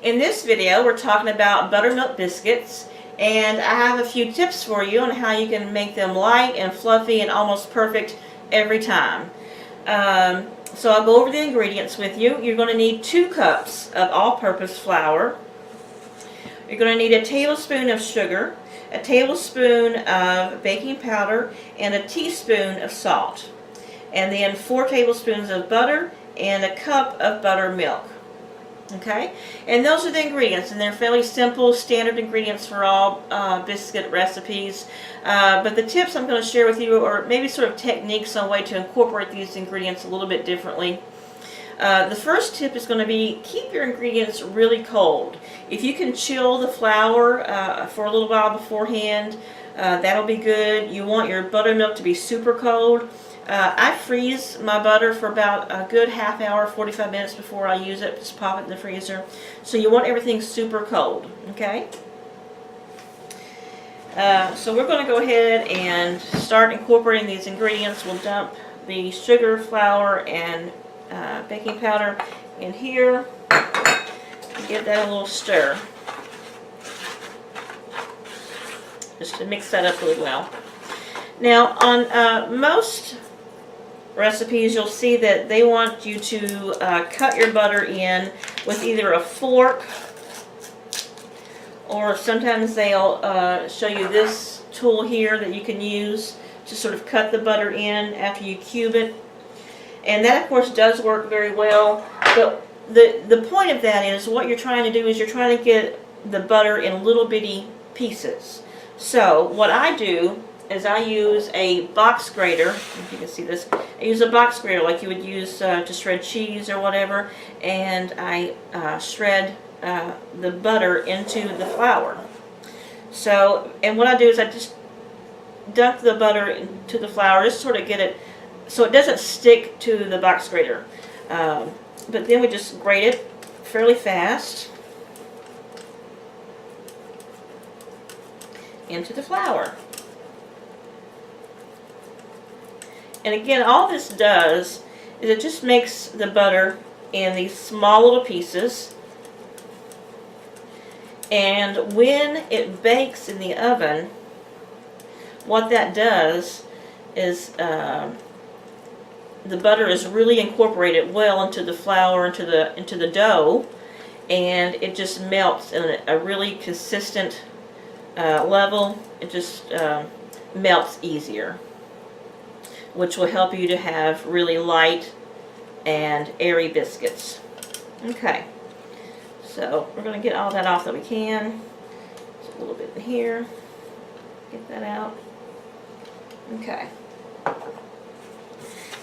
In this video, we're talking about buttermilk biscuits, and I have a few tips for you on how you can make them light and fluffy and almost perfect every time. So I'll go over the ingredients with you. You're going to need 2 cups of all-purpose flour. You're going to need a tablespoon of sugar, a tablespoon of baking powder, and a teaspoon of salt. And then 4 tablespoons of butter and a cup of buttermilk. Okay, and those are the ingredients, and they're fairly simple, standard ingredients for all biscuit recipes. But the tips I'm going to share with you are maybe sort of techniques on a way to incorporate these ingredients a little bit differently. The first tip is going to be keep your ingredients really cold. If you can chill the flour for a little while beforehand, that'll be good. You want your buttermilk to be super cold. I freeze my butter for about a good half hour, 45 minutes before I use it. Just pop it in the freezer. So you want everything super cold, okay? So we're going to go ahead and start incorporating these ingredients. We'll dump the sugar, flour, and baking powder in here. Give that a little stir, just to mix that up really well. Now, on most recipes, you'll see that they want you to cut your butter in with either a fork, or sometimes they'll show you this tool here that you can use to sort of cut the butter in after you cube it. And that, of course, does work very well. But the point of that is what you're trying to do is you're trying to get the butter in little bitty pieces. So what I do is I use a box grater. If you can see this, I use a box grater like you would use to shred cheese or whatever, and I shred the butter into the flour. So, and what I do is I just dunk the butter into the flour, just sort of get it so it doesn't stick to the box grater. But then we just grate it fairly fast into the flour. And again, all this does is it just makes the butter in these small little pieces. And when it bakes in the oven, what that does is the butter is really incorporated well into the flour, into the dough, and it just melts in a really consistent level. It just melts easier, which will help you to have really light and airy biscuits. Okay, so we're going to get all that off that we can. Just a little bit in here. Get that out. Okay.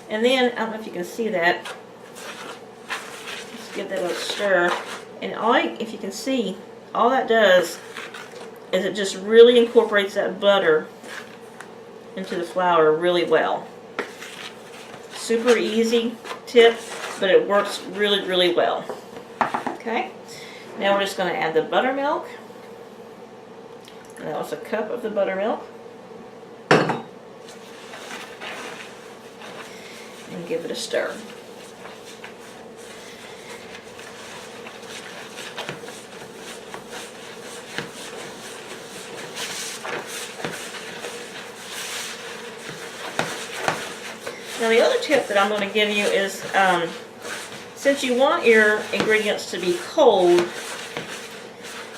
And then, I don't know if you can see that. Just give that a stir. And if you can see, all that does is it just really incorporates that butter into the flour really well. Super easy tip, but it works really, really well. Okay, now we're just going to add the buttermilk. And that was a cup of the buttermilk. And give it a stir. Now the other tip that I'm going to give you is, since you want your ingredients to be cold,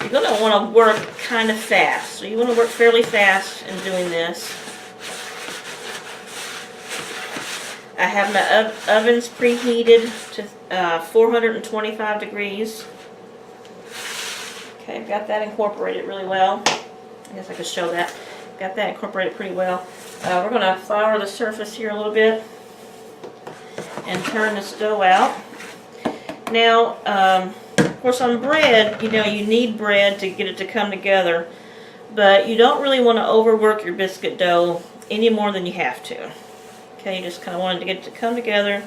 you're going to want to work kind of fast. So you want to work fairly fast in doing this. I have my ovens preheated to 425 degrees. Okay, I've got that incorporated really well. I guess I could show that. Got that incorporated pretty well. We're going to flour the surface here a little bit and turn this dough out. Now, of course, on bread, you know, you need bread to get it to come together, but you don't really want to overwork your biscuit dough any more than you have to. Okay, you just kind of wanted to get it to come together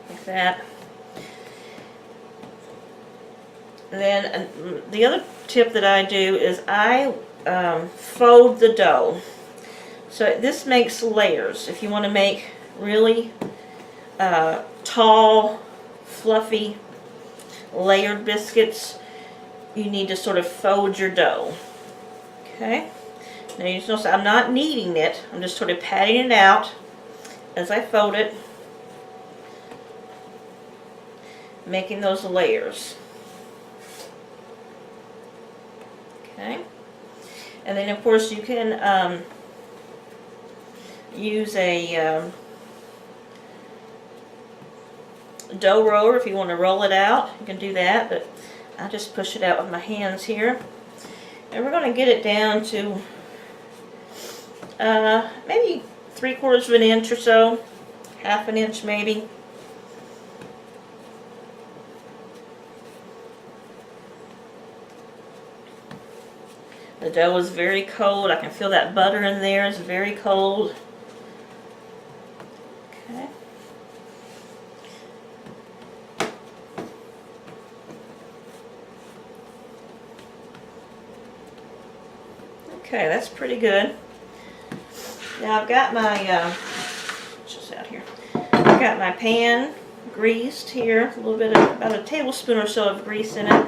like that. And then the other tip that I do is I fold the dough. So this makes layers. If you want to make really tall, fluffy, layered biscuits, you need to sort of fold your dough. Okay? Now you notice I'm not kneading it. I'm just sort of patting it out as I fold it, making those layers. Okay? And then of course you can use a dough roller if you want to roll it out. You can do that, but I just push it out with my hands here. And we're going to get it down to maybe 3/4 of an inch or so, half an inch maybe. The dough is very cold. I can feel that butter in there. It's very cold. Okay. Okay, that's pretty good. Now I've got my, just out here. I've got my pan greased here. A little bit of, about a tablespoon or so of grease in it.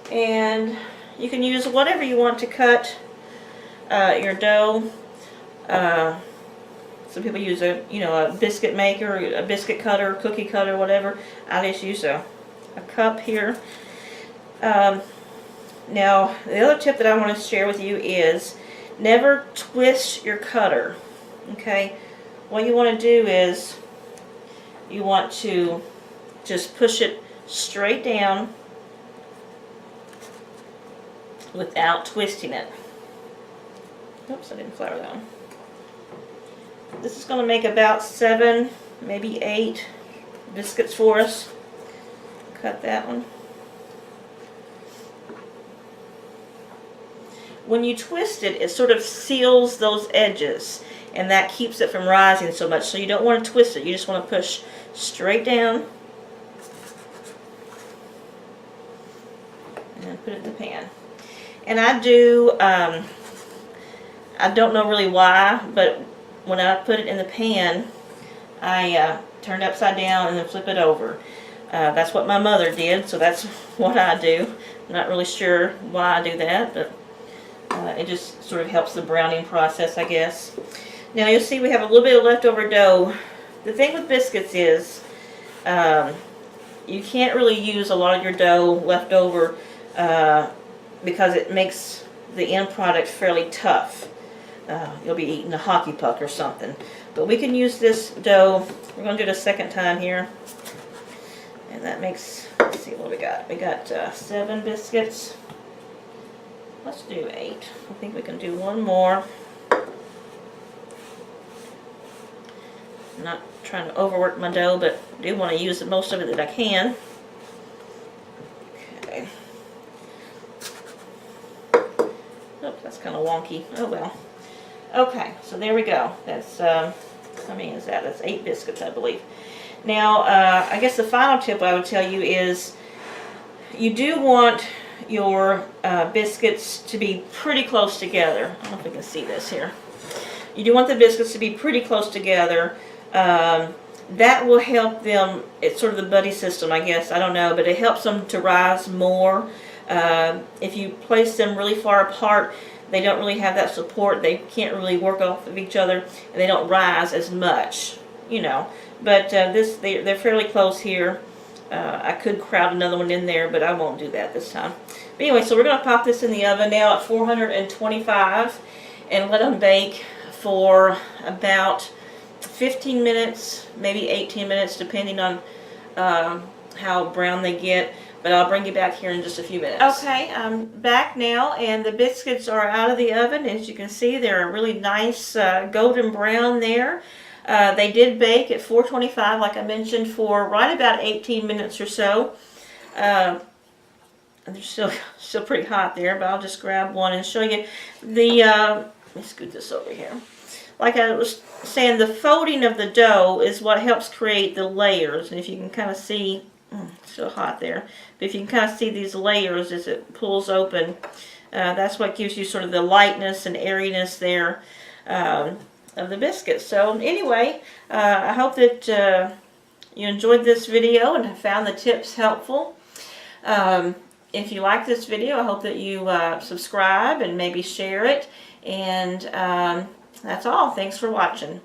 And you can use whatever you want to cut your dough. Some people use a biscuit maker, a biscuit cutter, cookie cutter, whatever. I just use a cup here. Now, the other tip that I want to share with you is never twist your cutter. Okay? What you want to do is you want to just push it straight down without twisting it. Oops, I didn't flour that one. This is going to make about 7, maybe 8 biscuits for us. Cut that one. When you twist it, it sort of seals those edges, and that keeps it from rising so much. So you don't want to twist it. You just want to push straight down and put it in the pan. And I do, I don't know really why, but when I put it in the pan, I turn it upside down and then flip it over. That's what my mother did, so that's what I do. I'm not really sure why I do that, but it just sort of helps the browning process, I guess. Now you'll see we have a little bit of leftover dough. The thing with biscuits is you can't really use a lot of your dough left over because it makes the end product fairly tough. You'll be eating a hockey puck or something. But we can use this dough. We're going to do it a second time here. And that makes, let's see what we got. We got 7 biscuits. Let's do 8. I think we can do one more. I'm not trying to overwork my dough, but I do want to use the most of it that I can. Okay. Oops, that's kind of wonky. Oh well. Okay, so there we go. That's, how many is that? That's 8 biscuits, I believe. Now, I guess the final tip I would tell you is you do want your biscuits to be pretty close together. I don't know if we can see this here. You do want the biscuits to be pretty close together. That will help them, it's sort of the buddy system, I guess, I don't know, but it helps them to rise more. If you place them really far apart, they don't really have that support. They can't really work off of each other, and they don't rise as much, you know. But they're fairly close here. I could crowd another one in there, but I won't do that this time. But anyway, so we're going to pop this in the oven now at 425 and let them bake for about 15 minutes, maybe 18 minutes, depending on how brown they get. But I'll bring you back here in just a few minutes. Okay, I'm back now, and the biscuits are out of the oven. As you can see, they're a really nice golden brown there. They did bake at 425, like I mentioned, for right about 18 minutes or so. They're still pretty hot there, but I'll just grab one and show you. Let me scoot this over here. Like I was saying, the folding of the dough is what helps create the layers. And if you can kind of see, it's still hot there, but if you can kind of see these layers as it pulls open, that's what gives you sort of the lightness and airiness there of the biscuits. So anyway, I hope that you enjoyed this video and have found the tips helpful. If you like this video, I hope that you subscribe and maybe share it. And that's all. Thanks for watching.